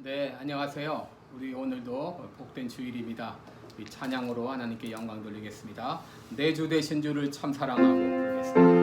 네, 안녕하세요. 우리 오늘도 복된 주일입니다. 우리 찬양으로 하나님께 영광 돌리겠습니다. 내 주 되신 주를 참 사랑하고 부르겠습니다.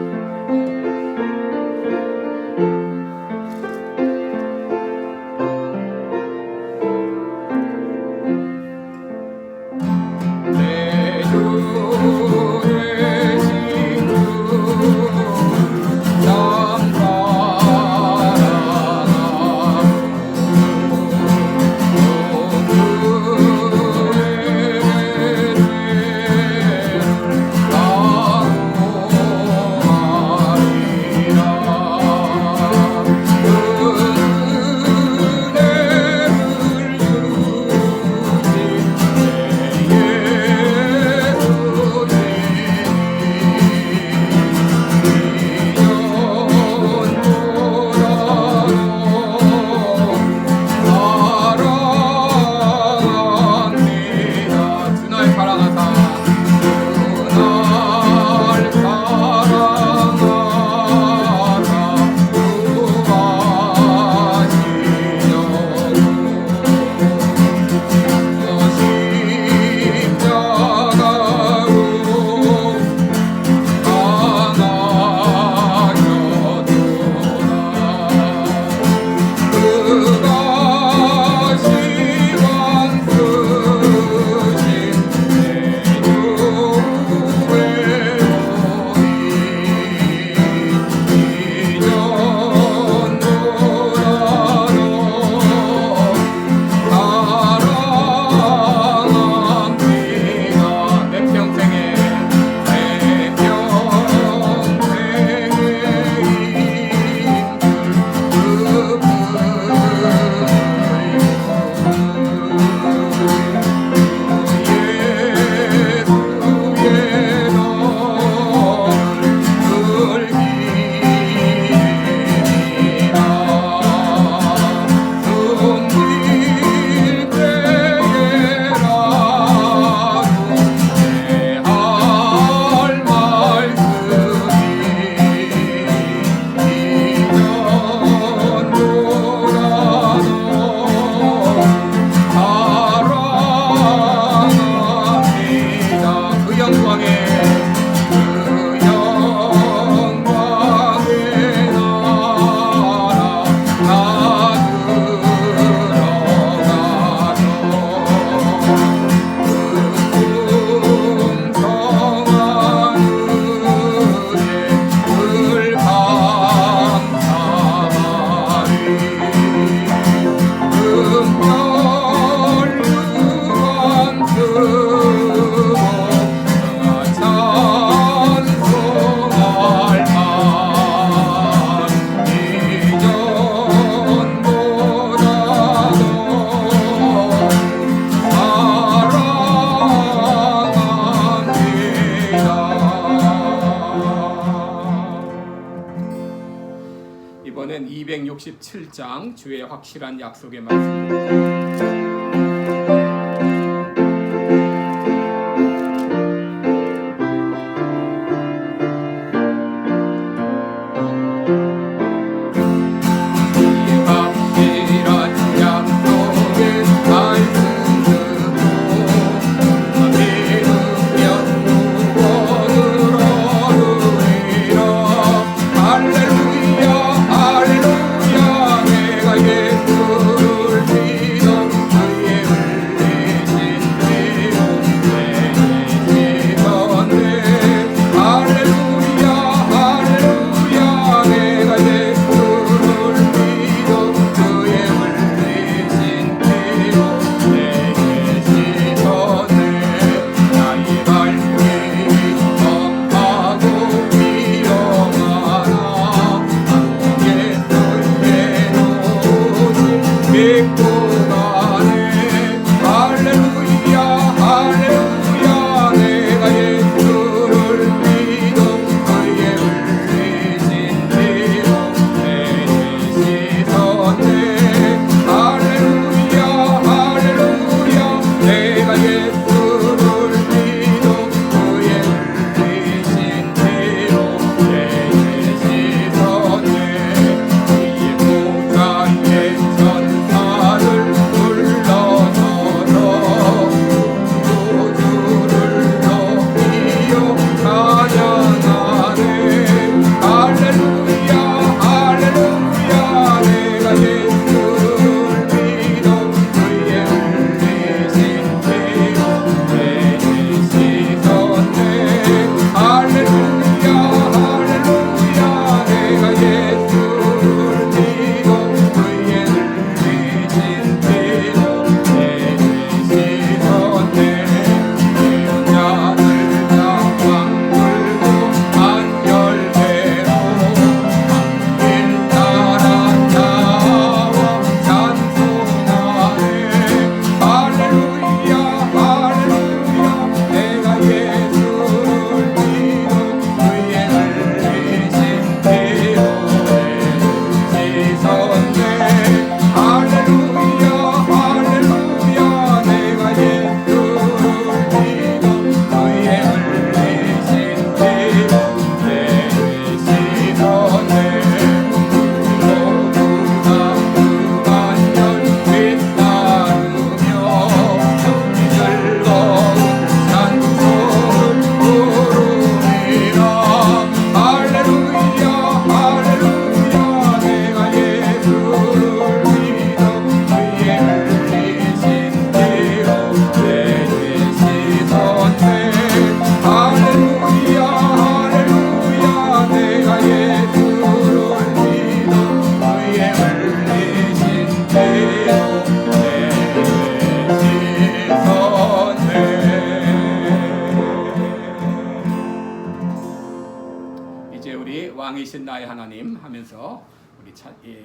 이번엔 267장 주의 확실한 약속의 말씀입니다. 할렐루야 내가 예수를 믿어 왕이신 나의 하나님 하면서 우리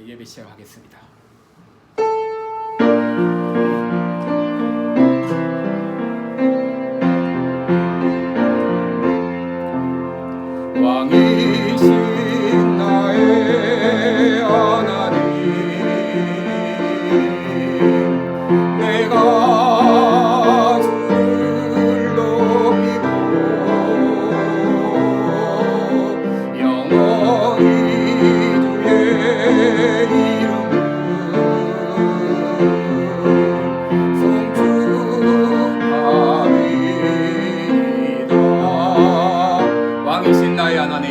예배 시작하겠습니다. 왕이신 나의 하나님, 내가 주를 높이고 영원히 주의 이름을 송축하리이다. 왕이신 나의 하나님,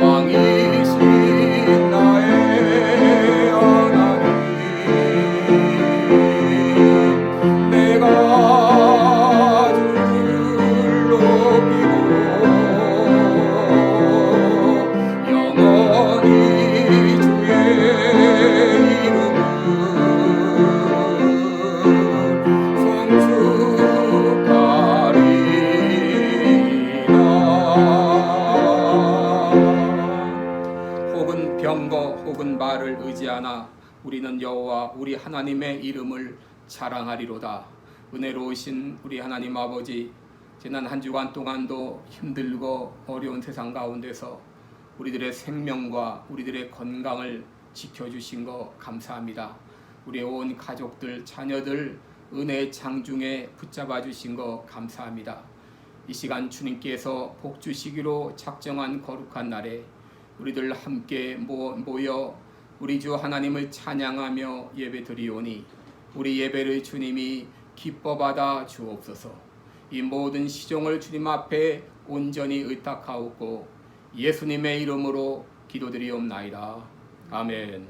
왕이신 나의 하나님, 내가 주를 높이고 영원히 주의 이름을 송축하리이다. 혹은 병거 혹은 말을 의지하나 우리는 여호와 우리 하나님의 이름을 자랑하리로다. 은혜로우신 우리 하나님 아버지, 지난 한 주간 동안도 힘들고 어려운 세상 가운데서 우리들의 생명과 우리들의 건강을 지켜주신 거 감사합니다. 우리의 온 가족들, 자녀들 은혜의 장중에 붙잡아 주신 거 감사합니다. 이 시간 주님께서 복 주시기로 작정한 거룩한 날에 우리들 함께 모여 우리 주 하나님을 찬양하며 예배드리오니 우리 예배를 주님이 기뻐 받아 주옵소서. 이 모든 시종을 주님 앞에 온전히 의탁하옵고 예수님의 이름으로 기도드리옵나이다. 아멘.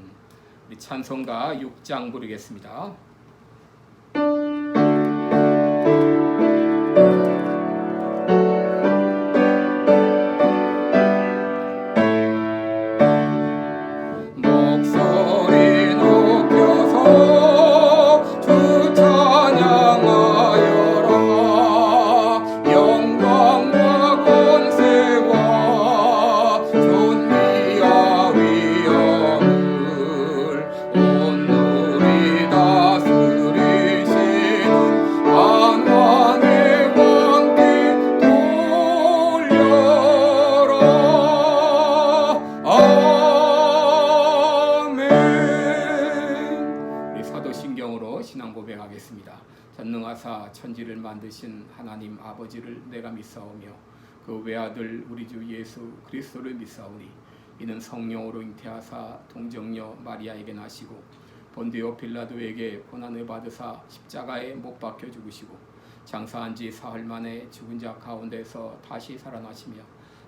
우리 찬송가 6장 부르겠습니다. 전능하사 천지를 만드신 하나님 아버지를 내가 믿사오며 그 외아들 우리 주 예수 그리스도를 믿사오니 이는 성령으로 잉태하사 동정녀 마리아에게 나시고 본디오 빌라도에게 고난을 받으사 십자가에 못 박혀 죽으시고 장사한 지 사흘 만에 죽은 자 가운데서 다시 살아나시며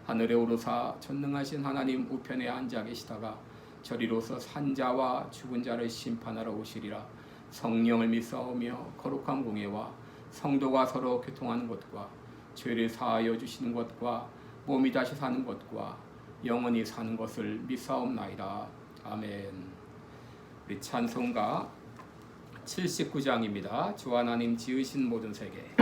하늘에 오르사 전능하신 하나님 우편에 앉아 계시다가 저리로서 산자와 죽은 자를 심판하러 오시리라. 성령을 믿사오며 거룩한 공예와 성도가 서로 교통하는 것과 죄를 사하여 주시는 것과 몸이 다시 사는 것과 영원히 사는 것을 믿사옵나이다. 아멘. 우리 찬송가 79장입니다. 주 하나님 지으신 모든 세계.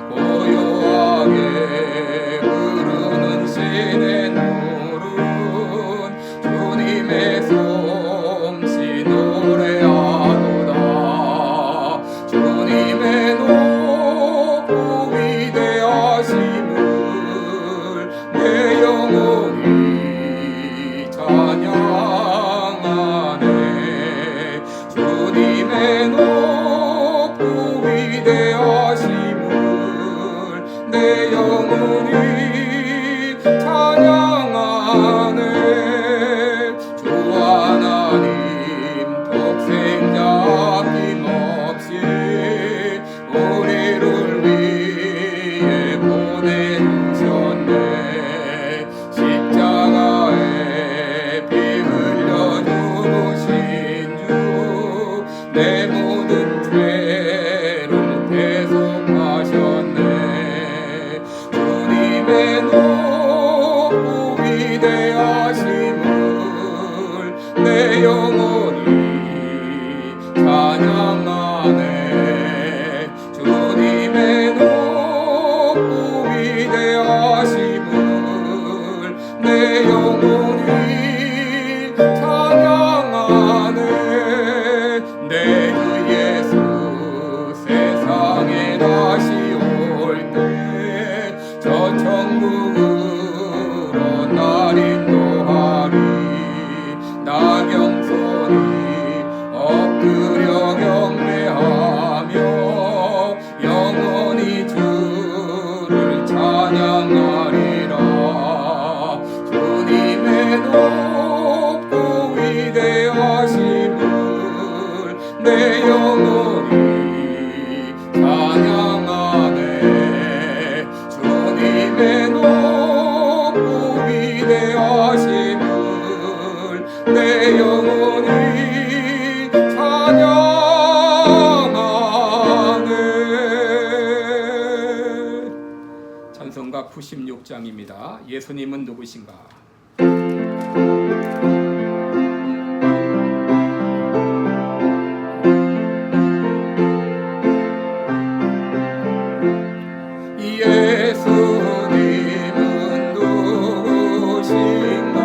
고요하게 흐르는 시냇 물을 영원히 찬양하네. 주 하나님 독생자 아낌없이 우리를 위해 보내주셨네. 십자가에 피 흘려 죽으신 주, 내 모든 죄를 대속하셨네. 주님의 높고 위대하심을 내 영혼이 찬양하네. 주님의 높고 위대하심을 내 영혼이 찬양하네. 내 주 예수 세상에 다시 올 때 저 천국으로 날 인도하리. 나경손이 엎드려 경배하며 영원히 주를 찬양하리라. 주님의 높고 위대하심을 내 영혼이 찬양하네. 주님의 높고 위대하심을 내 영혼이 찬양하네. 찬송가 96장입니다. 예수님은 누구신가? 예수님은 누구신가?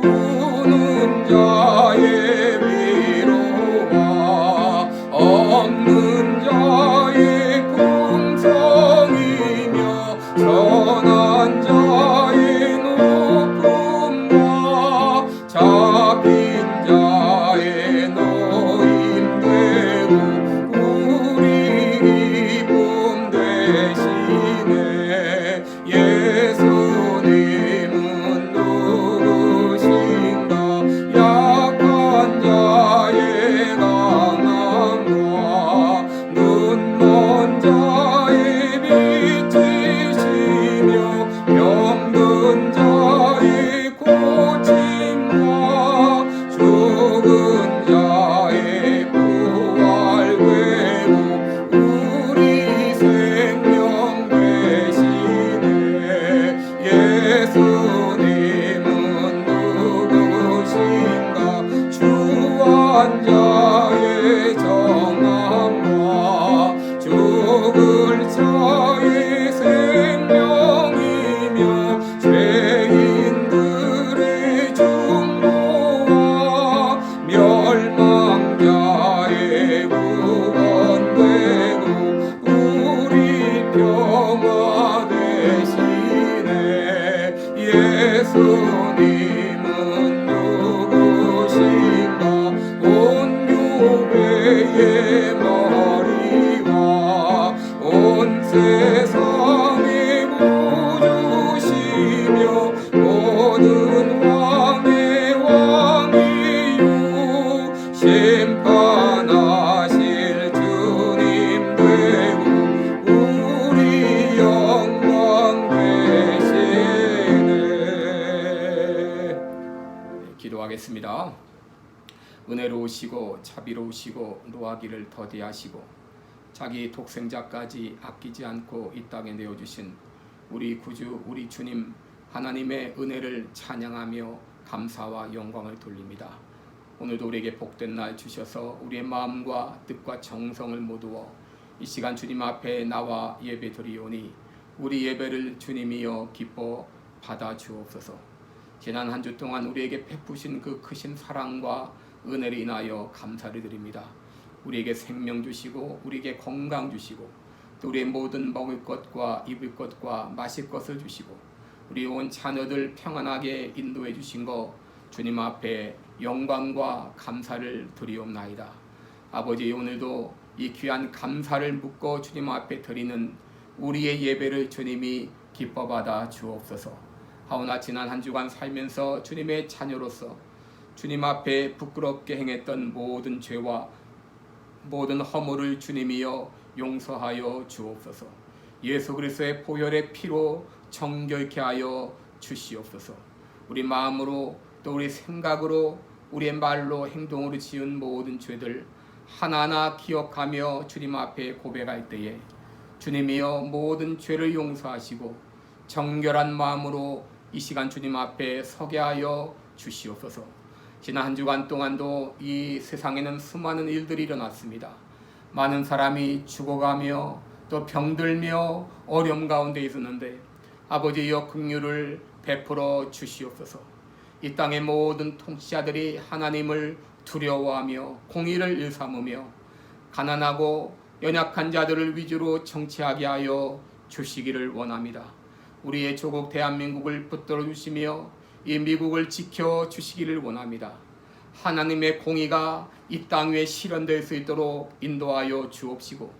우는 자의 위로와 없는 자의 품성이며 선한 자의 높음과 잡힌 자의 노임되고 우리 기쁨 되시네. 예수님은 누구신가? 약한 자의 강함과 눈먼 자의 빛이시며 병든 자의 고침과 죽은 자의 부활 되고 우리 생명 되시네. 예수님은 누구신가? 주한 자의 정함과 죽을 자의 생명이며 죄인들의 중보와 멸망자의 구원되고 우리 평화 되시네. 예수님은 누구신가? 온 교회의 머리와 온 세상의 구주시며 모든 왕의 왕이요 심판하실 주님 되고 우리 영광 되시네. 기도하겠습니다. 은혜로우시고 자비로우시고 노하기를 더디하시고 자기 독생자까지 아끼지 않고 이 땅에 내어주신 우리 구주 우리 주님 하나님의 은혜를 찬양하며 감사와 영광을 돌립니다. 오늘도 우리에게 복된 날 주셔서 우리의 마음과 뜻과 정성을 모두어 이 시간 주님 앞에 나와 예배 드리오니 우리 예배를 주님이여 기뻐 받아 주옵소서. 지난 한 주 동안 우리에게 베푸신 그 크신 사랑과 은혜를 인하여 감사를 드립니다. 우리에게 생명 주시고 우리에게 건강 주시고 또 우리의 모든 먹을 것과 입을 것과 마실 것을 주시고 우리 온 자녀들 평안하게 인도해 주신 거 주님 앞에 영광과 감사를 드리옵나이다. 아버지, 오늘도 이 귀한 감사를 묻고 주님 앞에 드리는 우리의 예배를 주님이 기뻐받아 주옵소서. 하오나 지난 한 주간 살면서 주님의 자녀로서 주님 앞에 부끄럽게 행했던 모든 죄와 모든 허물을 주님이여 용서하여 주옵소서. 예수 그리스도의 보혈의 피로 정결케 하여 주시옵소서. 우리 마음으로 또 우리 생각으로 우리의 말로 행동으로 지은 모든 죄들 하나하나 기억하며 주님 앞에 고백할 때에 주님이여 모든 죄를 용서하시고 정결한 마음으로 이 시간 주님 앞에 서게 하여 주시옵소서. 지난 한 주간 동안도 이 세상에는 수많은 일들이 일어났습니다. 많은 사람이 죽어가며 또 병들며 어려움 가운데 있었는데 아버지여 긍휼을 베풀어 주시옵소서. 이 땅의 모든 통치자들이 하나님을 두려워하며 공의를 일삼으며 가난하고 연약한 자들을 위주로 정치하게 하여 주시기를 원합니다. 우리의 조국 대한민국을 붙들어 주시며 이 미국을 지켜 주시기를 원합니다. 하나님의 공의가 이 땅 위에 실현될 수 있도록 인도하여 주옵시고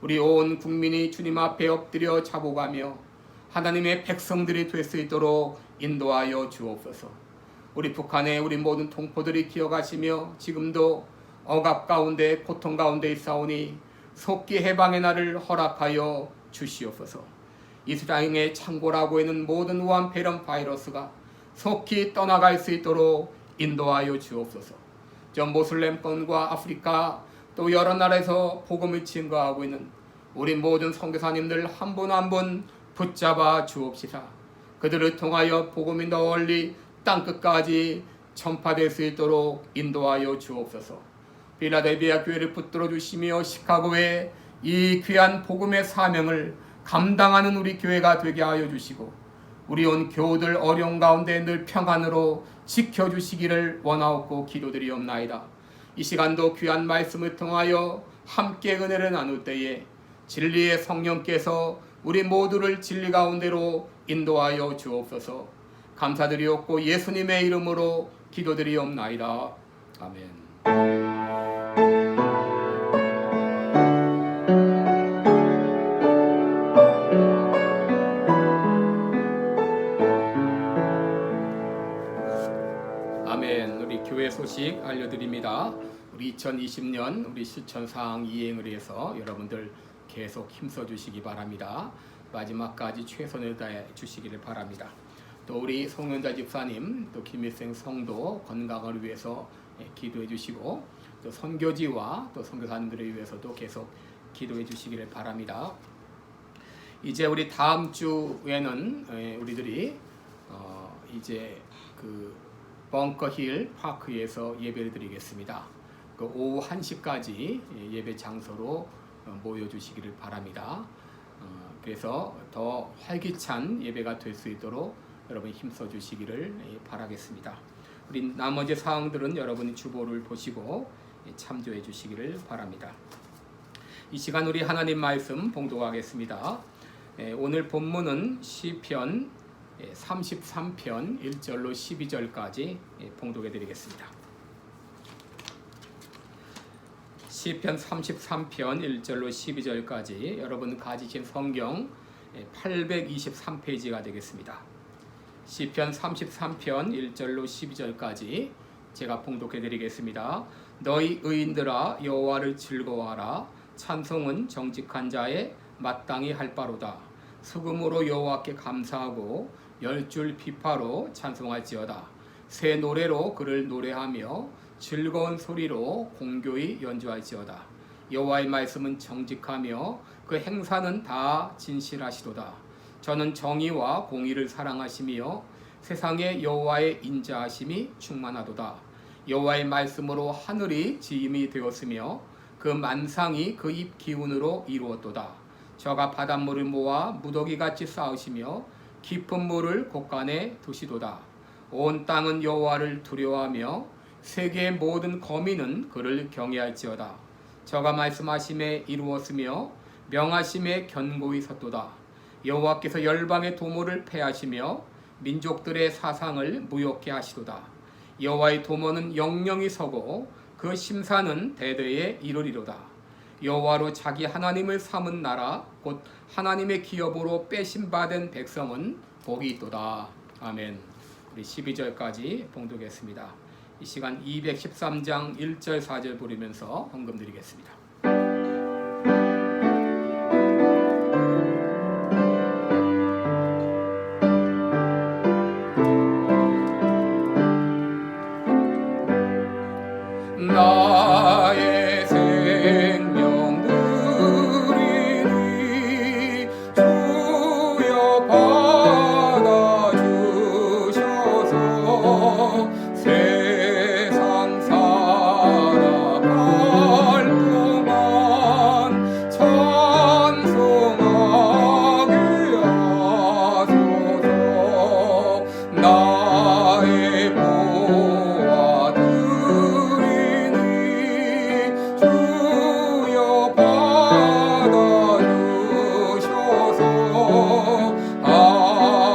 우리 온 국민이 주님 앞에 엎드려 자복하며 하나님의 백성들이 될 수 있도록 인도하여 주옵소서. 우리 북한의 우리 모든 동포들이 기억하시며 지금도 억압 가운데 고통 가운데 있사오니 속기 해방의 날을 허락하여 주시옵소서. 이 세상에 창고라고 있는 모든 우한 폐렴 바이러스가 속히 떠나갈 수 있도록 인도하여 주옵소서. 저 모슬렘권과 아프리카 또 여러 나라에서 복음을 증거하고 있는 우리 모든 선교사님들 한 분 한 분 붙잡아 주옵시다. 그들을 통하여 복음이 널리 땅끝까지 전파될 수 있도록 인도하여 주옵소서. 필라델피아 교회를 붙들어 주시며 시카고의 이 귀한 복음의 사명을 감당하는 우리 교회가 되게 하여 주시고 우리 온 교우들 어려운 가운데 늘 평안으로 지켜주시기를 원하옵고 기도드리옵나이다. 이 시간도 귀한 말씀을 통하여 함께 은혜를 나눌 때에 진리의 성령께서 우리 모두를 진리 가운데로 인도하여 주옵소서. 감사드리옵고 예수님의 이름으로 기도드리옵나이다. 아멘. 교회 소식 알려드립니다. 우리 2020년 우리 실천사항 이행을 위해서 여러분들 계속 힘써 주시기 바랍니다. 마지막까지 최선을 다해 주시기를 바랍니다. 또 우리 송현자 집사님 또 김일생 성도 건강을 위해서 기도해 주시고 또 선교지와 또 선교사님들을 위해서도 계속 기도해 주시기를 바랍니다. 이제 우리 다음 주에는 우리들이 이제 벙커힐 파크에서 예배를 드리겠습니다. 오후 1시까지 예배 장소로 모여주시기를 바랍니다. 그래서 더 활기찬 예배가 될 수 있도록 여러분 힘써 주시기를 바라겠습니다. 우리 나머지 사항들은 여러분이 주보를 보시고 참조해 주시기를 바랍니다. 이 시간 우리 하나님 말씀 봉독하겠습니다. 오늘 본문은 시편 33편 1절로 12절까지 봉독해 드리겠습니다. 시편 33편 1절로 12절까지 여러분 가지신 성경 823페이지가 되겠습니다. 시편 33편 1절로 12절까지 제가 봉독해 드리겠습니다. 너희 의인들아 여호와를 즐거워하라. 찬송은 정직한 자의 마땅히 할 바로다. 수금으로 여호와께 감사하고 열줄 비파로 찬송할지어다. 새 노래로 그를 노래하며 즐거운 소리로 공교히 연주할지어다. 여호와의 말씀은 정직하며 그 행사는 다 진실하시도다. 저는 정의와 공의를 사랑하시며 세상에 여호와의 인자하심이 충만하도다. 여호와의 말씀으로 하늘이 지음이 되었으며 그 만상이 그 입 기운으로 이루었도다. 저가 바닷물을 모아 무더기같이 쌓으시며 깊은 물을 곳간에 두시도다. 온 땅은 여호와를 두려워하며 세계의 모든 거민은 그를 경외할지어다. 저가 말씀하심에 이루었으며 명하심에 견고히 섰도다. 여호와께서 열방의 도모를 패하시며 민족들의 사상을 무욕케 하시도다. 여호와의 도모는 영영이 서고 그 심사는 대대에 이르리로다. 여호와로 자기 하나님을 삼은 나라 곧 하나님의 기업으로 빼신 바 된 백성은 복이 있도다. 아멘. 우리 12절까지 봉독했습니다. 이 시간 213장 1절 4절 부르면서 헌금 드리겠습니다. 나의 생명 누리니 주여 받아주셔서 세상 살아갈 동안 찬송하게 하소서. 나의 보아 주여 받아주셔서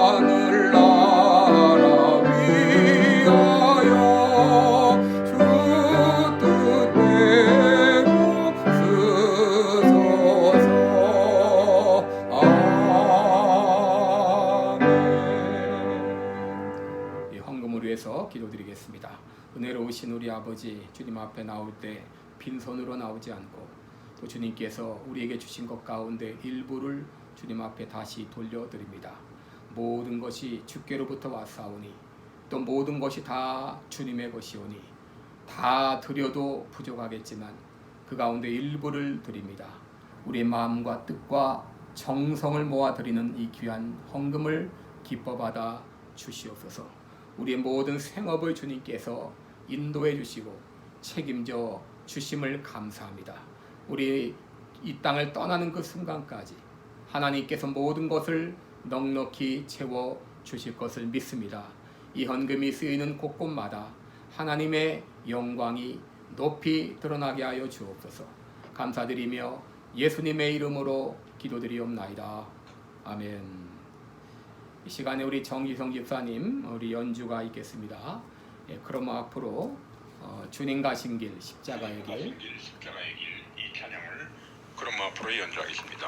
하늘나라 위하여 주 뜻대로 쓰소서. 아멘. 이 헌금을 위해서 기도드리겠습니다. 은혜로우신 우리 아버지, 주님 앞에 나올 때 빈손으로 나오지 않고 또 주님께서 우리에게 주신 것 가운데 일부를 주님 앞에 다시 돌려드립니다. 모든 것이 주께로부터 왔사오니 또 모든 것이 다 주님의 것이오니 다 드려도 부족하겠지만 그 가운데 일부를 드립니다. 우리의 마음과 뜻과 정성을 모아 드리는 이 귀한 헌금을 기뻐 받아 주시옵소서. 우리의 모든 생업을 주님께서 인도해 주시고 책임져 주심을 감사합니다. 우리 이 땅을 떠나는 그 순간까지 하나님께서 모든 것을 넉넉히 채워 주실 것을 믿습니다. 이 헌금이 쓰이는 곳곳마다 하나님의 영광이 높이 드러나게 하여 주옵소서. 감사드리며 예수님의 이름으로 기도드리옵나이다. 아멘. 이 시간에 우리 정기성 집사님 우리 연주가 있겠습니다. 그럼 앞으로 주님 가신 길 십자가의 길 이 찬양을 그럼 앞으로 연주하겠습니다.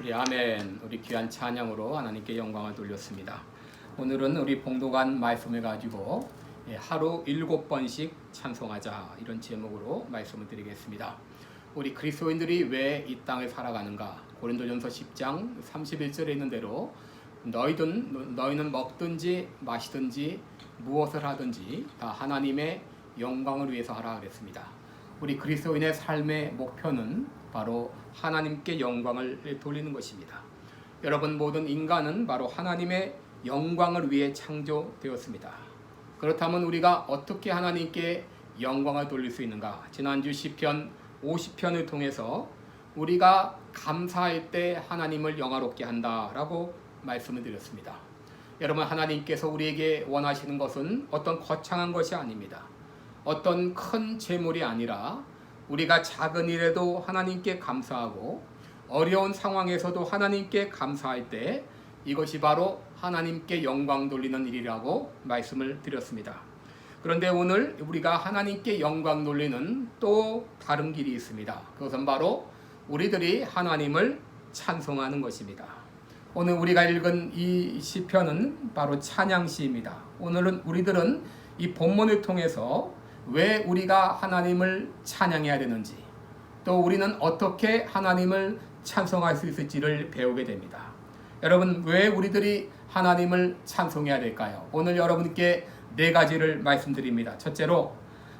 우리 아멘. 우리 귀한 찬양으로 하나님께 영광을 돌렸습니다. 오늘은 우리 봉독한 말씀을 가지고 하루 7번씩 찬송하자 이런 제목으로 말씀을 드리겠습니다. 우리 그리스도인들이 왜 이 땅을 살아가는가? 고린도전서 10장 31절에 있는 대로 너희는 먹든지 마시든지 무엇을 하든지 다 하나님의 영광을 위해서 하라 그랬습니다. 우리 그리스도인의 삶의 목표는 바로 하나님께 영광을 돌리는 것입니다. 여러분, 모든 인간은 바로 하나님의 영광을 위해 창조되었습니다. 그렇다면 우리가 어떻게 하나님께 영광을 돌릴 수 있는가? 지난주 시편 50편을 통해서 우리가 감사할 때 하나님을 영화롭게 한다라고 말씀을 드렸습니다. 여러분, 하나님께서 우리에게 원하시는 것은 어떤 거창한 것이 아닙니다. 어떤 큰 재물이 아니라 우리가 작은 일에도 하나님께 감사하고 어려운 상황에서도 하나님께 감사할 때 이것이 바로 하나님께 영광 돌리는 일이라고 말씀을 드렸습니다. 그런데 오늘 우리가 하나님께 영광 돌리는 또 다른 길이 있습니다. 그것은 바로 우리들이 하나님을 찬송하는 것입니다. 오늘 우리가 읽은 이 시편은 바로 찬양시입니다. 오늘은 우리들은 이 본문을 통해서 왜 우리가 하나님을 찬양해야 되는지, 또 우리는 어떻게 하나님을 찬송할 수 있을지를 배우게 됩니다. 여러분, 왜 우리들이 하나님을 찬송해야 될까요? 오늘 여러분께 4가지를 말씀드립니다. 첫째로,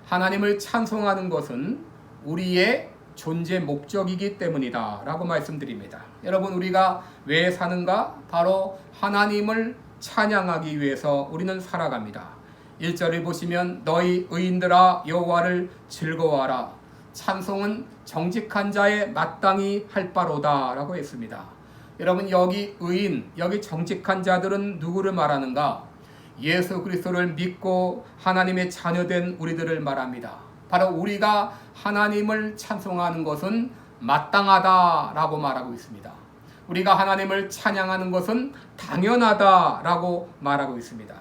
하나님을 찬송하는 것은 우리의 존재 목적이기 때문이다 라고 말씀드립니다. 여러분, 우리가 왜 사는가? 바로 하나님을 찬양하기 위해서 우리는 살아갑니다. 1절을 보시면 너희 의인들아 여호와를 즐거워하라. 찬송은 정직한 자의 마땅히 할 바로다 라고 했습니다. 여러분, 여기 의인, 여기 정직한 자들은 누구를 말하는가? 예수 그리스도를 믿고 하나님의 자녀된 우리들을 말합니다. 바로 우리가 하나님을 찬송하는 것은 마땅하다라고 말하고 있습니다. 우리가 하나님을 찬양하는 것은 당연하다라고 말하고 있습니다.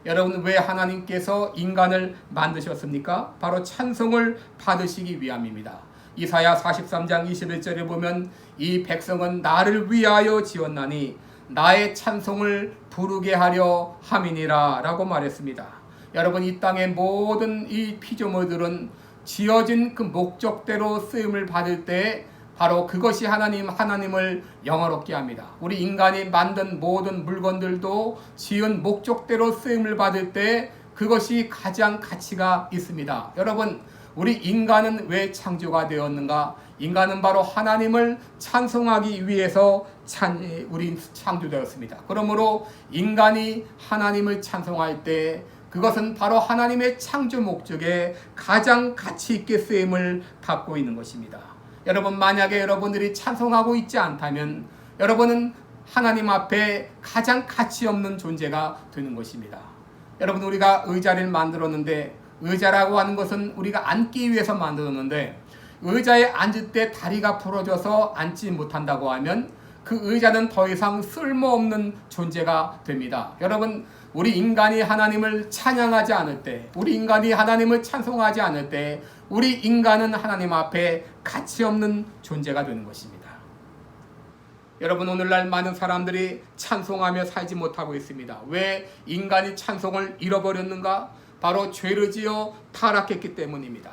여러분, 왜 하나님께서 인간을 만드셨습니까? 바로 찬송을 받으시기 위함입니다. 이사야 43장 21절에 보면 이 백성은 나를 위하여 지었나니 나의 찬송을 부르게 하려 함이니라 라고 말했습니다. 여러분, 이 땅의 모든 이 피조물들은 지어진 그 목적대로 쓰임을 받을 때 바로 그것이 하나님을 영화롭게 합니다. 우리 인간이 만든 모든 물건들도 지은 목적대로 쓰임을 받을 때 그것이 가장 가치가 있습니다. 여러분, 우리 인간은 왜 창조가 되었는가? 인간은 바로 하나님을 찬송하기 위해서 우리 창조되었습니다. 그러므로 인간이 하나님을 찬송할 때 그것은 바로 하나님의 창조 목적에 가장 가치 있게 쓰임을 받고 있는 것입니다. 여러분, 만약에 여러분들이 찬송하고 있지 않다면 여러분은 하나님 앞에 가장 가치 없는 존재가 되는 것입니다. 여러분, 우리가 의자를 만들었는데, 의자라고 하는 것은 우리가 앉기 위해서 만들었는데 의자에 앉을 때 다리가 부러져서 앉지 못한다고 하면 그 의자는 더 이상 쓸모없는 존재가 됩니다. 여러분, 우리 인간이 하나님을 찬양하지 않을 때, 우리 인간이 하나님을 찬송하지 않을 때 우리 인간은 하나님 앞에 가치 없는 존재가 되는 것입니다. 여러분, 오늘날 많은 사람들이 찬송하며 살지 못하고 있습니다. 왜 인간이 찬송을 잃어버렸는가? 바로 죄를 지어 타락했기 때문입니다.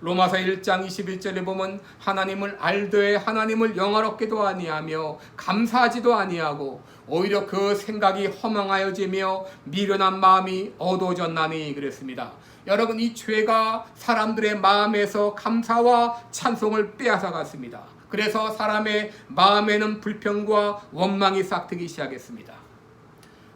로마서 1장 21절에 보면 하나님을 알되 하나님을 영화롭게도 아니하며 감사하지도 아니하고 오히려 그 생각이 허망하여지며 미련한 마음이 어두워졌나니 그랬습니다. 여러분, 이 죄가 사람들의 마음에서 감사와 찬송을 빼앗아갔습니다. 그래서 사람의 마음에는 불평과 원망이 싹트기 시작했습니다.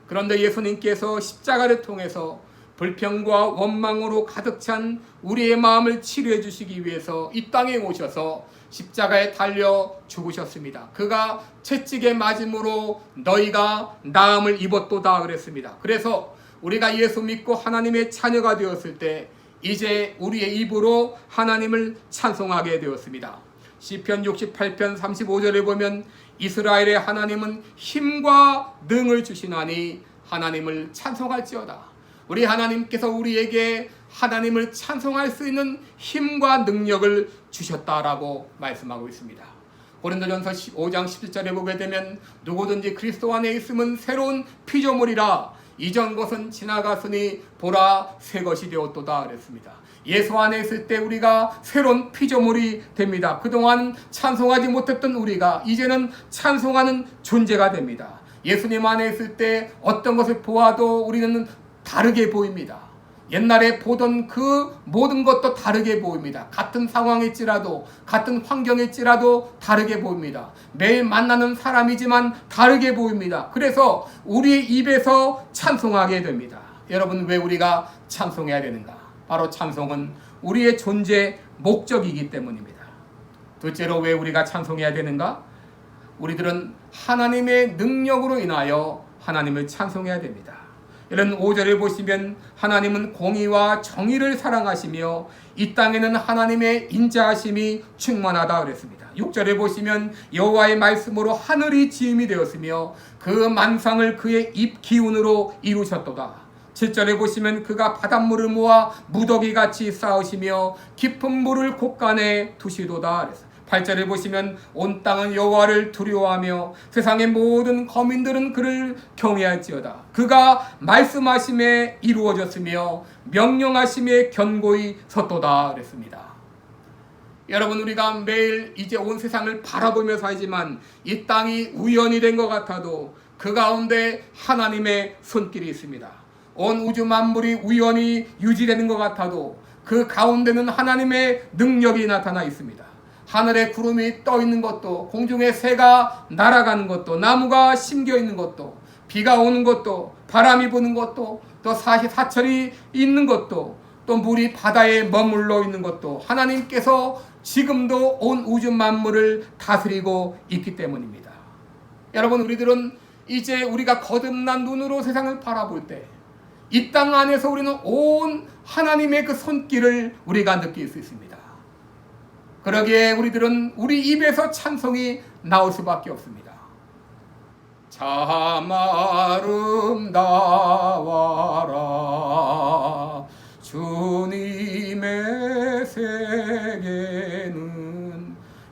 그런데 예수님께서 십자가를 통해서 불평과 원망으로 가득 찬 우리의 마음을 치료해 주시기 위해서 이 땅에 오셔서 십자가에 달려 죽으셨습니다. 그가 채찍에 맞음으로 너희가 나음을 입었도다 그랬습니다. 그래서 우리가 예수 믿고 하나님의 자녀가 되었을 때 이제 우리의 입으로 하나님을 찬송하게 되었습니다. 시편 68편 35절에 보면 이스라엘의 하나님은 힘과 능을 주시나니 하나님을 찬송할지어다. 우리 하나님께서 우리에게 하나님을 찬송할 수 있는 힘과 능력을 주셨다라고 말씀하고 있습니다. 고린도전서 5장 17절에 보게 되면 누구든지 그리스도 안에 있으면 새로운 피조물이라 이전 것은 지나갔으니 보라 새 것이 되었도다 그랬습니다. 예수 안에 있을 때 우리가 새로운 피조물이 됩니다. 그동안 찬송하지 못했던 우리가 이제는 찬송하는 존재가 됩니다. 예수님 안에 있을 때 어떤 것을 보아도 우리는 다르게 보입니다. 옛날에 보던 그 모든 것도 다르게 보입니다. 같은 상황일지라도 같은 환경일지라도 다르게 보입니다. 매일 만나는 사람이지만 다르게 보입니다. 그래서 우리의 입에서 찬송하게 됩니다. 여러분, 왜 우리가 찬송해야 되는가? 바로 찬송은 우리의 존재 목적이기 때문입니다. 둘째로 왜 우리가 찬송해야 되는가? 우리들은 하나님의 능력으로 인하여 하나님을 찬송해야 됩니다. 이런 5절을 보시면 하나님은 공의와 정의를 사랑하시며 이 땅에는 하나님의 인자하심이 충만하다 그랬습니다. 6절에 보시면 여호와의 말씀으로 하늘이 지음이 되었으며 그 만상을 그의 입 기운으로 이루셨도다. 7절에 보시면 그가 바닷물을 모아 무더기같이 쌓으시며 깊은 물을 곳간에 두시도다 그랬어요. 8절에 보시면 온 땅은 여호와를 두려워하며 세상의 모든 거민들은 그를 경외할지어다. 그가 말씀하심에 이루어졌으며 명령하심에 견고히 섰도다 그랬습니다. 여러분, 우리가 매일 이제 온 세상을 바라보며 살지만 이 땅이 우연이 된 것 같아도 그 가운데 하나님의 손길이 있습니다. 온 우주 만물이 우연히 유지되는 것 같아도 그 가운데는 하나님의 능력이 나타나 있습니다. 하늘에 구름이 떠 있는 것도, 공중에 새가 날아가는 것도, 나무가 심겨 있는 것도, 비가 오는 것도, 바람이 부는 것도, 또 사철이 있는 것도, 또 물이 바다에 머물러 있는 것도 하나님께서 지금도 온 우주 만물을 다스리고 있기 때문입니다. 여러분, 우리들은 이제 우리가 거듭난 눈으로 세상을 바라볼 때 이 땅 안에서 우리는 온 하나님의 그 손길을 우리가 느낄 수 있습니다. 그러기에 우리들은 우리 입에서 찬송이 나올 수밖에 없습니다. 참 아름다워라 주님의 세계는.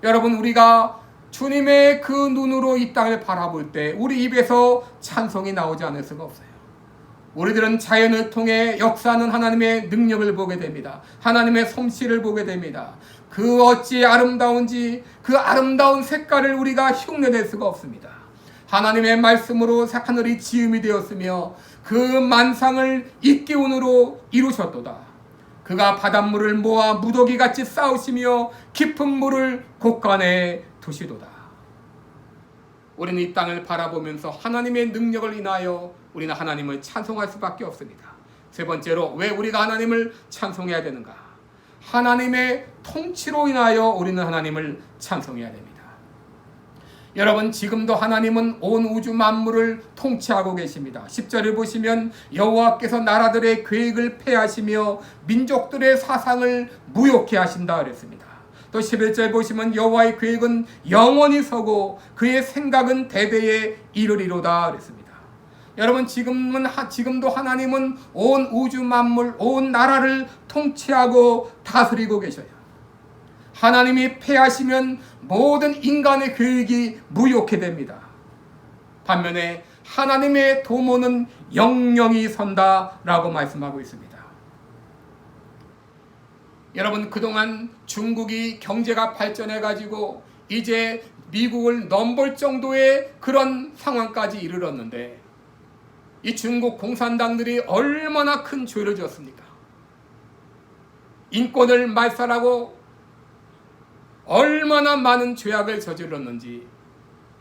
여러분, 우리가 주님의 그 눈으로 이 땅을 바라볼 때 우리 입에서 찬송이 나오지 않을 수가 없어요. 우리들은 자연을 통해 역사하는 하나님의 능력을 보게 됩니다. 하나님의 솜씨를 보게 됩니다. 그 어찌 아름다운지 그 아름다운 색깔을 우리가 흉내낼 수가 없습니다. 하나님의 말씀으로 하늘이 지음이 되었으며 그 만상을 입기운으로 이루셨도다. 그가 바닷물을 모아 무더기같이 쌓으시며 깊은 물을 곳간에 두시도다. 우리는 이 땅을 바라보면서 하나님의 능력을 인하여 우리는 하나님을 찬송할 수밖에 없습니다. 세 번째로, 왜 우리가 하나님을 찬송해야 되는가? 하나님의 통치로 인하여 우리는 하나님을 찬송해야 됩니다. 여러분, 지금도 하나님은 온 우주 만물을 통치하고 계십니다. 10절을 보시면 여호와께서 나라들의 계획을 폐하시며 민족들의 사상을 무욕케 하신다 그랬습니다. 또 11절 보시면 여호와의 계획은 영원히 서고 그의 생각은 대대에 이르리로다 그랬습니다. 여러분, 지금도 하나님은 온 우주 만물, 온 나라를 통치하고 다스리고 계셔요. 하나님이 패하시면 모든 인간의 계획이 무효케 됩니다. 반면에 하나님의 도모는 영영이 선다라고 말씀하고 있습니다. 여러분, 그동안 중국이 경제가 발전해가지고 이제 미국을 넘볼 정도의 그런 상황까지 이르렀는데 이 중국 공산당들이 얼마나 큰 죄를 지었습니까? 인권을 말살하고 얼마나 많은 죄악을 저질렀는지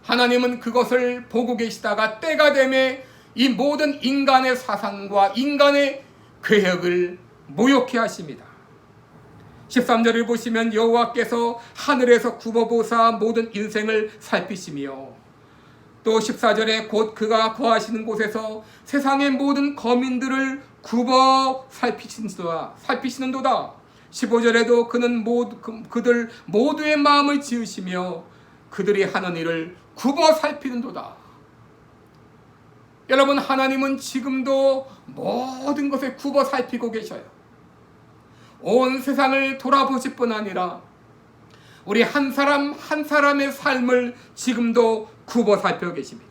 하나님은 그것을 보고 계시다가 때가 되매 이 모든 인간의 사상과 인간의 계획을 모욕케 하십니다. 13절을 보시면 여호와께서 하늘에서 굽어보사 모든 인생을 살피시며 또 14절에 곧 그가 거하시는 곳에서 세상의 모든 거민들을 굽어 살피시는도다. 15절에도 그는 그들 모두의 마음을 지으시며 그들이 하는 일을 굽어 살피는도다. 여러분, 하나님은 지금도 모든 것을 굽어 살피고 계셔요. 온 세상을 돌아보실 뿐 아니라 우리 한 사람 한 사람의 삶을 지금도 굽어 살펴 계십니다.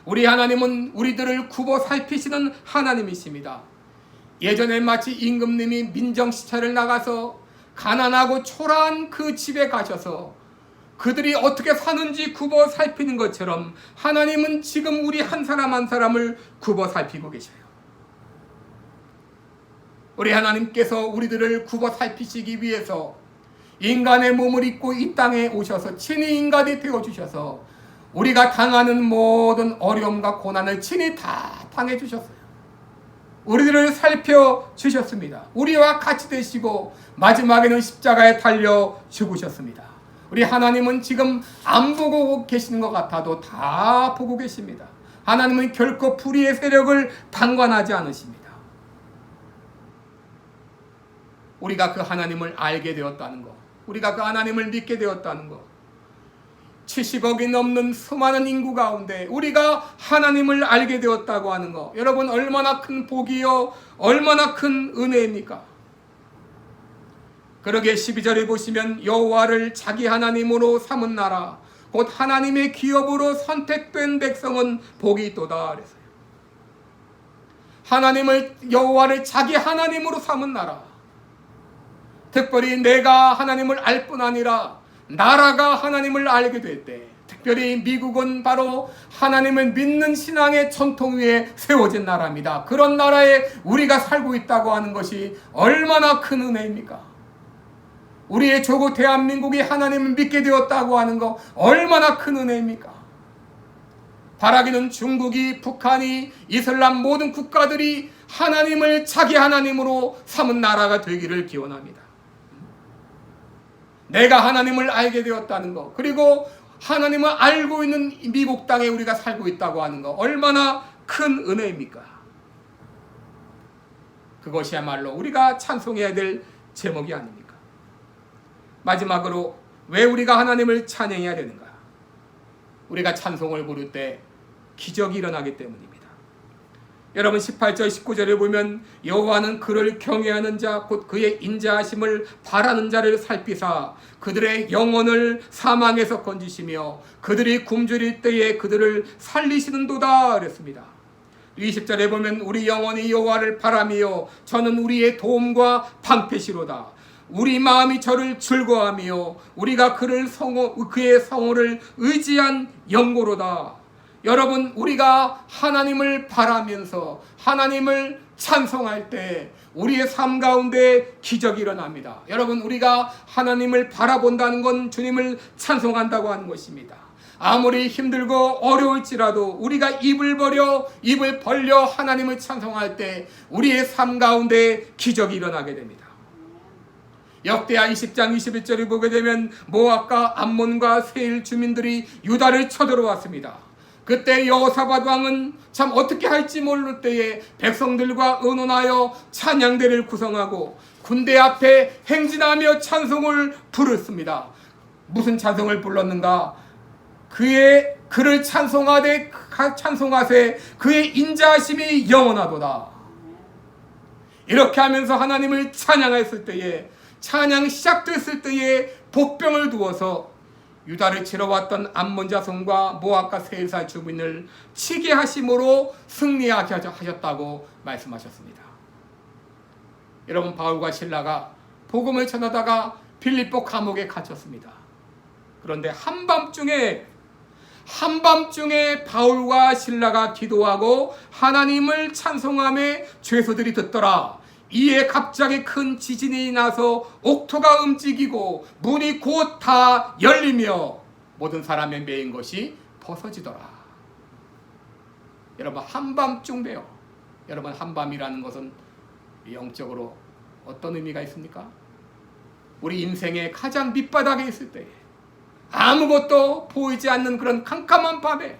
우리 하나님은 우리들을 굽어 살피시는 하나님이십니다. 예전에 마치 임금님이 민정시찰을 나가서 가난하고 초라한 그 집에 가셔서 그들이 어떻게 사는지 굽어 살피는 것처럼 하나님은 지금 우리 한 사람 한 사람을 굽어 살피고 계셔요. 우리 하나님께서 우리들을 굽어 살피시기 위해서 인간의 몸을 입고 이 땅에 오셔서 친히 인간이 되어주셔서 우리가 당하는 모든 어려움과 고난을 친히 다 당해주셨어요. 우리들을 살펴주셨습니다. 우리와 같이 되시고 마지막에는 십자가에 달려 죽으셨습니다. 우리 하나님은 지금 안 보고 계시는 것 같아도 다 보고 계십니다. 하나님은 결코 불의의 세력을 방관하지 않으십니다. 우리가 그 하나님을 알게 되었다는 것, 우리가 그 하나님을 믿게 되었다는 것, 70억이 넘는 수많은 인구 가운데 우리가 하나님을 알게 되었다고 하는 것, 여러분 얼마나 큰 복이요, 얼마나 큰 은혜입니까? 그러게 12절에 보시면 여호와를 자기 하나님으로 삼은 나라, 곧 하나님의 기업으로 선택된 백성은 복이 있도다 그랬어요. 하나님을, 여호와를 자기 하나님으로 삼은 나라, 특별히 내가 하나님을 알 뿐 아니라 나라가 하나님을 알게 될 때, 특별히 미국은 바로 하나님을 믿는 신앙의 전통 위에 세워진 나라입니다. 그런 나라에 우리가 살고 있다고 하는 것이 얼마나 큰 은혜입니까? 우리의 조국 대한민국이 하나님을 믿게 되었다고 하는 것 얼마나 큰 은혜입니까? 바라기는 중국이, 북한이, 이슬람 모든 국가들이 하나님을 자기 하나님으로 삼은 나라가 되기를 기원합니다. 내가 하나님을 알게 되었다는 것, 그리고 하나님을 알고 있는 미국 땅에 우리가 살고 있다고 하는 것 얼마나 큰 은혜입니까? 그것이야말로 우리가 찬송해야 될 제목이 아닙니까? 마지막으로 왜 우리가 하나님을 찬양해야 되는가? 우리가 찬송을 부를 때 기적이 일어나기 때문입니다. 여러분 18절 19절에 보면 여호와는 그를 경외하는 자 곧 그의 인자하심을 바라는 자를 살피사 그들의 영혼을 사망에서 건지시며 그들이 굶주릴 때에 그들을 살리시는도다 그랬습니다. 20절에 보면 우리 영혼이 여호와를 바라며 저는 우리의 도움과 방패시로다. 우리 마음이 저를 즐거워하며 우리가 그의 성호를 의지한 영고로다. 여러분 우리가 하나님을 바라면서 하나님을 찬송할 때 우리의 삶 가운데 기적이 일어납니다. 여러분 우리가 하나님을 바라본다는 건 주님을 찬송한다고 하는 것입니다. 아무리 힘들고 어려울지라도 우리가 입을 벌려 하나님을 찬송할 때 우리의 삶 가운데 기적이 일어나게 됩니다. 역대하 20장 21절을 보게 되면 모압과 암몬과 세일 주민들이 유다를 쳐들어왔습니다. 그때 여호사밧 왕은 참 어떻게 할지 모를 때에 백성들과 의논하여 찬양대를 구성하고 군대 앞에 행진하며 찬송을 부르습니다. 무슨 찬송을 불렀는가? 그를 찬송하되 그의 인자하심이 영원하도다. 이렇게 하면서 하나님을 찬양했을 때에, 찬양 시작됐을 때에 복병을 두어서 유다를 치러 왔던 암몬 자손과 모압과 세일사 주민을 치게 하심으로 승리하게 하셨다고 말씀하셨습니다. 여러분 바울과 실라가 복음을 전하다가 빌립보 감옥에 갇혔습니다. 그런데 한밤중에 바울과 실라가 기도하고 하나님을 찬송하며 죄수들이 듣더라. 이에 갑자기 큰 지진이 나서 옥토가 움직이고 문이 곧 다 열리며 모든 사람의 매인 것이 벗어지더라. 여러분 한밤중배요. 여러분 한밤이라는 것은 영적으로 어떤 의미가 있습니까? 우리 인생의 가장 밑바닥에 있을 때에, 아무것도 보이지 않는 그런 캄캄한 밤에,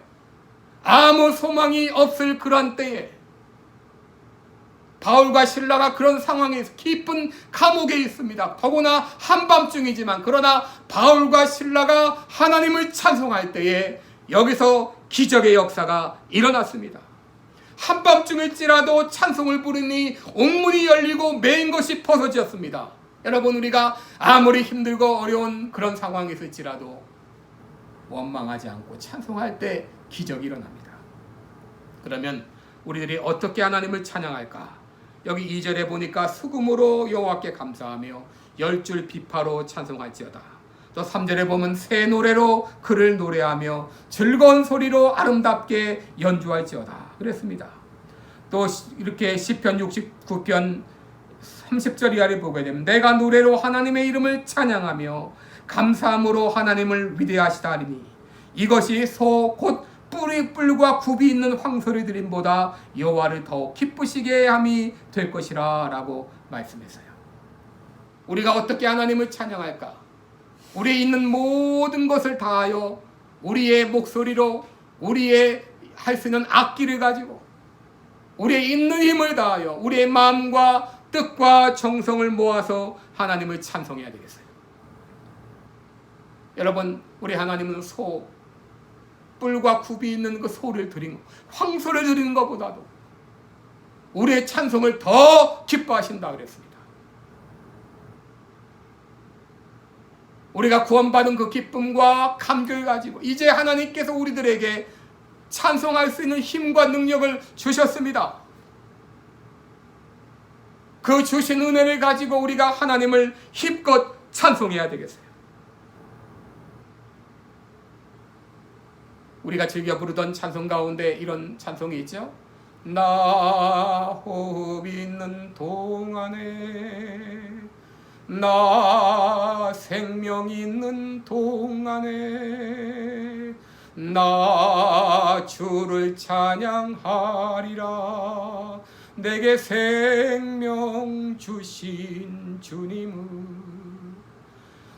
아무 소망이 없을 그런 때에 바울과 실라가 그런 상황에서 깊은 감옥에 있습니다. 더구나 한밤중이지만, 그러나 바울과 실라가 하나님을 찬송할 때에 여기서 기적의 역사가 일어났습니다. 한밤중일지라도 찬송을 부르니 옥문이 열리고 매인 것이 벗어졌습니다. 여러분 우리가 아무리 힘들고 어려운 그런 상황에 있을지라도 원망하지 않고 찬송할 때 기적이 일어납니다. 그러면 우리들이 어떻게 하나님을 찬양할까? 여기 2절에 보니까 수금으로 여호와께 감사하며 10줄 비파로 찬송할지어다. 또 3절에 보면 새 노래로 그를 노래하며 즐거운 소리로 아름답게 연주할지어다 그랬습니다. 또 이렇게 시편 69편 30절 이하를 보게 되면 내가 노래로 하나님의 이름을 찬양하며 감사함으로 하나님을 위대하시다 하리니 이것이 소 곧 뿔과 굽이 있는 황소리 드림보다 여호와를 더욱 기쁘시게 함이 될 것이라 라고 말씀했어요. 우리가 어떻게 하나님을 찬양할까? 우리에 있는 모든 것을 다하여 우리의 목소리로, 우리의 할 수 있는 악기를 가지고 우리의 있는 힘을 다하여 우리의 마음과 뜻과 정성을 모아서 하나님을 찬송해야 되겠어요. 여러분, 우리 하나님은 뿔과 굽이 있는 그 소를 드린 황소를 드리는 것보다도 우리의 찬송을 더 기뻐하신다 그랬습니다. 우리가 구원받은 그 기쁨과 감격을 가지고 이제 하나님께서 우리들에게 찬송할 수 있는 힘과 능력을 주셨습니다. 그 주신 은혜를 가지고 우리가 하나님을 힘껏 찬송해야 되겠어요. 우리가 즐겨 부르던 찬송 가운데 이런 찬송이 있죠. 나 호흡 있는 동안에, 나 생명 있는 동안에, 나 주를 찬양하리라. 내게 생명 주신 주님은,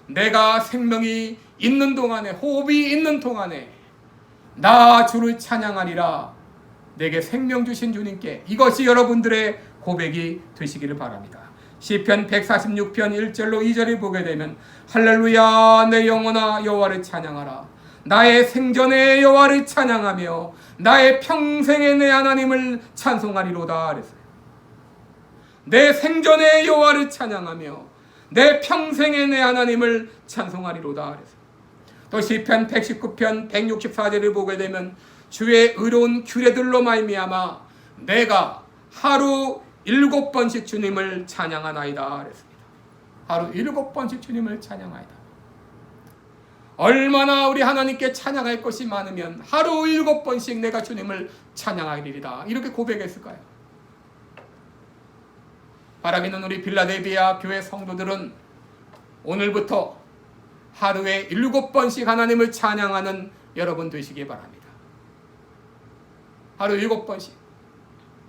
내가 생명이 있는 동안에, 호흡이 있는 동안에 나 주를 찬양하리라. 내게 생명 주신 주님께, 이것이 여러분들의 고백이 되시기를 바랍니다. 시편 146편 1절로 2절을 보게 되면 할렐루야 내 영혼아 여호와를 찬양하라. 나의 생전에 여호와를 찬양하며 나의 평생에 내 하나님을 찬송하리로다 그랬어요. 내 생전에 여호와를 찬양하며 내 평생에 내 하나님을 찬송하리로다 그랬어요. 또 시편 119편 164절을 보게 되면 주의 의로운 규례들로 말미암아 내가 하루 7번씩 주님을 찬양하나이다 그랬습니다. 하루 7번씩 주님을 찬양하이다. 얼마나 우리 하나님께 찬양할 것이 많으면 하루 7번씩 내가 주님을 찬양하리이다, 이렇게 고백했을까요? 바라기는 우리 빌라델비아 교회 성도들은 오늘부터 하루에 7번씩 하나님을 찬양하는 여러분 되시기 바랍니다. 하루 7번씩.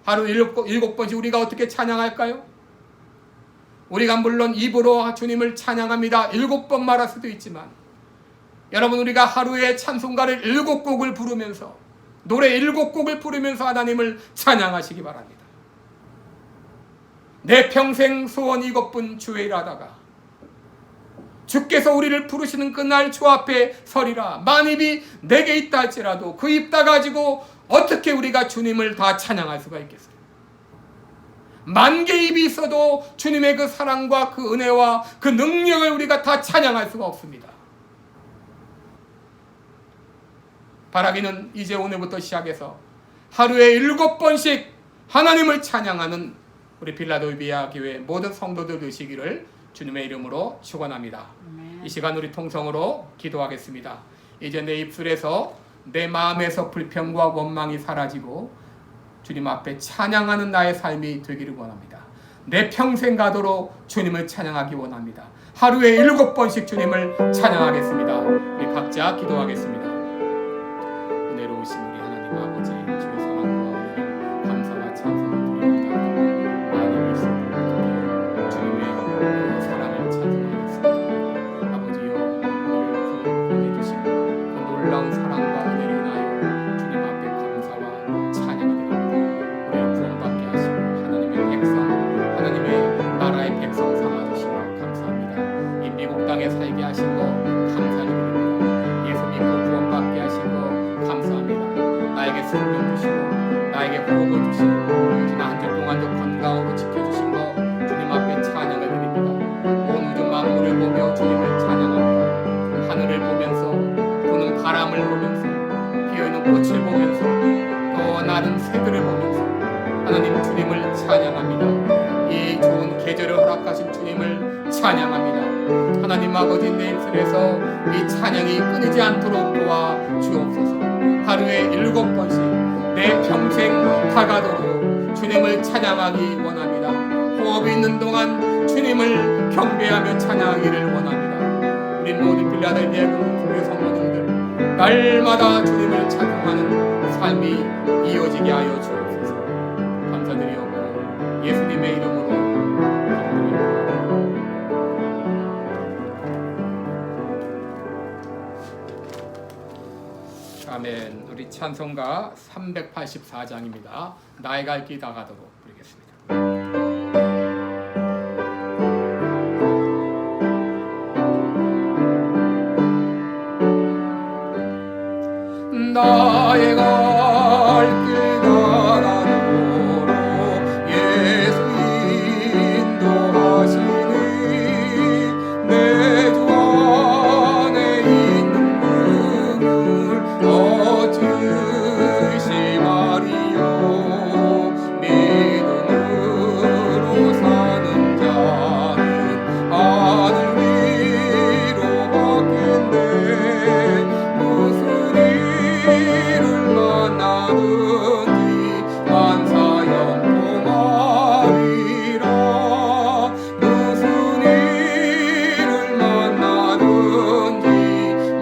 하루 7번씩 우리가 어떻게 찬양할까요? 우리가 물론 입으로 주님을 찬양합니다 7번 말할 수도 있지만, 여러분, 우리가 하루에 찬송가를 7곡을 부르면서, 노래 7곡을 부르면서 하나님을 찬양하시기 바랍니다. 내 평생 소원 이것뿐 주의 일하다가 주께서 우리를 부르시는 그날 주 앞에 서리라. 만입이 내게 있다 할지라도 그 입 다 가지고 어떻게 우리가 주님을 다 찬양할 수가 있겠어요? 만 개의 입이 있어도 주님의 그 사랑과 그 은혜와 그 능력을 우리가 다 찬양할 수가 없습니다. 바라기는 이제 오늘부터 시작해서 하루에 7번씩 하나님을 찬양하는 우리 빌라델비아 교회 모든 성도들 되시기를 주님의 이름으로 축원합니다. 이 시간 우리 통성으로 기도하겠습니다. 이제 내 입술에서 내 마음에서 불평과 원망이 사라지고 주님 앞에 찬양하는 나의 삶이 되기를 원합니다. 내 평생 가도록 주님을 찬양하기 원합니다. 하루에 7번씩 주님을 찬양하겠습니다. 우리 각자 기도하겠습니다. 은혜로우신 우리 하나님 아버지, 주의 사랑과 은혜를 감사와 찬송을 드립니다. 많이 있어도 주님의 그 사랑을 찬송하겠습니다. 아버지여, 우리를 구원해 주신 그 놀라운 사랑과 은혜를 인하여 주님 앞에 감사와 찬양을 드립니다. 우리를 구원받게 하시고 하나님의 백성, 하나님의 나라의 백성 삼아주시고 감사합니다. 이 미국 땅에 살게 하신 거 감사드립니다. 예수 믿고 구원받게 하신 거 감사합니다. 나에게 생명 주시고 나에게 호흡을 주시고 지난 한 주 동안도 건강으로 지켜주신 거 주님 앞에 찬양을 드립니다. 온 우주 만물을 보며 주님을 찬양합니다. 하늘을 보면서, 부는 바람을 보면서, 피어있는 꽃을 보면서, 또 나는 새들을 보면서 하나님 주님을 찬양합니다. 이 좋은 계절을 허락하신 주님을 찬양합니다. 하나님 아버지, 내 입술에서 이 찬양이 끊이지 않도록 도와 주옵소서. 하루에 7번씩 내 평생 다가도록 주님을 찬양하기 원합니다. 호흡이 있는 동안 주님을 경배하며 찬양하기를 원합니다. 우리 모든 빌라델비아 교회 성도님들 날마다 주님을 찬양하는 삶이 이어지게 하여 주옵소서. 감사드리오고 예수님의 이름으로 기도드립니다. 아멘. 우리 찬송가 384장입니다. 나의 갈 길 다가도록 부르겠습니다. 나의 갈 길 다가도록 예수 인도하시니 내 주 안에 있는 꿈을 얻으시 말이요 믿음으로 사는 자는 하늘 위로 받겠네 무슨 일을 만나든지 만사형통하리라 무슨 일을 만나든지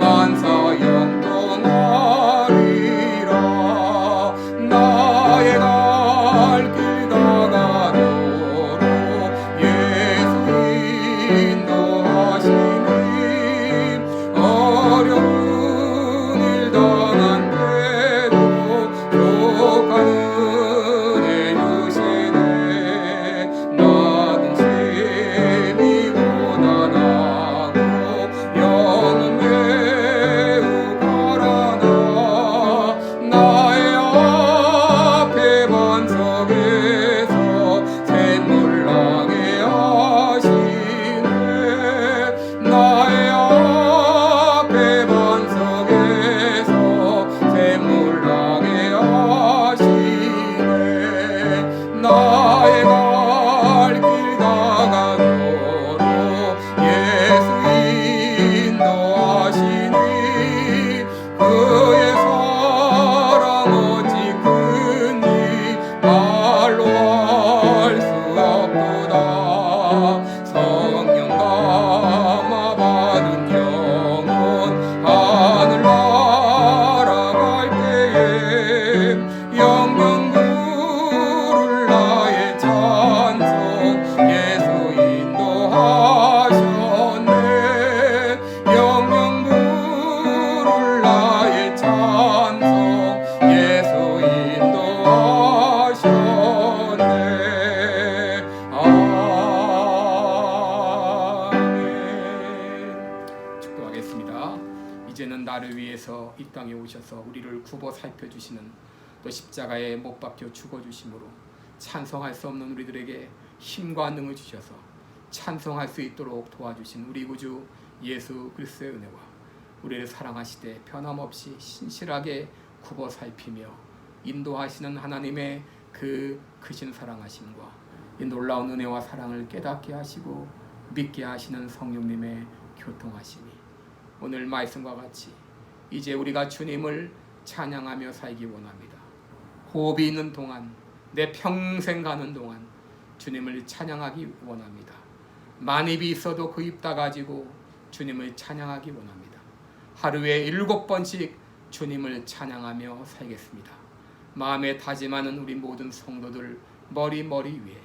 만사형통하리라 나의 갈 길 다가도록 예수 인도하시니 어려운 일 당한 때도 족한 은혜 주시네 나는 심히보다 나고 영은 매우 가라나 나의 앞에 반석에서 샘물 나게 하시네 나의 앞에 반석에서 샘물 나게 하시네 나의 갈 길 다가도록 예수 인도하시니 그의 사랑 어찌 큰지 말로 할 수 없도다 성령 감화 받은 영혼 하늘 날아갈 때에 영광 부를 나의 찬송 예수 인도하셨네 영광 부를 나의 찬송 예수 인도하셨네 아멘. 축도하겠습니다. 이제는 나를 위해서 이 땅에 오셔서 우리를 굽어 살펴주시는 또 십자가에 못 박혀 죽어주심으로 찬송할 수 없는 우리들에게 힘과 능을 주셔서 찬송할 수 있도록 도와주신 우리 구주 예수 그리스도의 은혜와 우리를 사랑하시되 변함없이 신실하게 굽어 살피며 인도하시는 하나님의 그 크신 사랑하심과 이 놀라운 은혜와 사랑을 깨닫게 하시고 믿게 하시는 성령님의 교통하심이 오늘 말씀과 같이 이제 우리가 주님을 찬양하며 살기 원합니다. 호흡이 있는 동안 내 평생 가는 동안 주님을 찬양하기 원합니다. 만입이 있어도 그 입 다 가지고 주님을 찬양하기 원합니다. 하루에 7번씩 주님을 찬양하며 살겠습니다. 마음에 다짐하는 우리 모든 성도들 머리 위에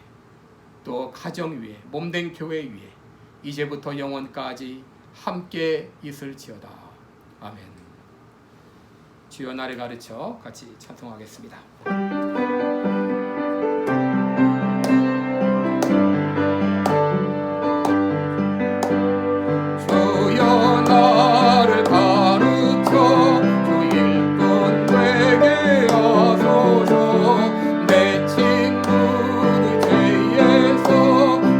또 가정 위에 몸된 교회 위에 이제부터 영원까지 함께 있을지어다. 아멘. 주여 나를 가르쳐 같이 찬송하겠습니다. 주여 나를 가르쳐 주 일꾼 되게 하소서 내 친구들 죄에서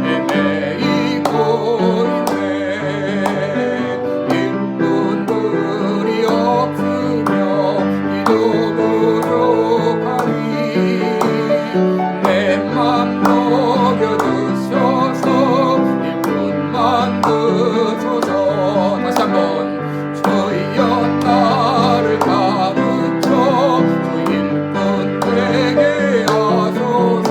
헤매이고 있네 일꾼들이 없으며 기도 부족하니 내 맘 녹여주셔서 일꾼만 드소서 다시 한번 주여 나를 가르쳐 주 일꾼 되게 하소서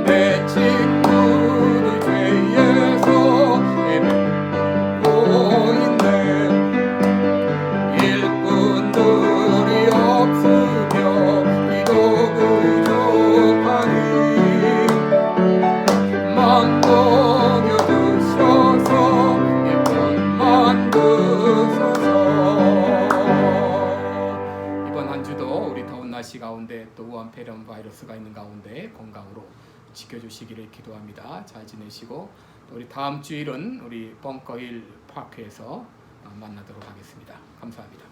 내 친구들 죄에서 헤매고 있네 일꾼들이 없으며 기도 부족하니 맘 녹여주셔서 일꾼만 날씨 가운데 또 우한폐렴 바이러스가 있는 가운데 건강으로 지켜주시기를 기도합니다. 잘 지내시고 또 우리 다음 주일은 우리 벙커힐 파크에서 만나도록 하겠습니다. 감사합니다.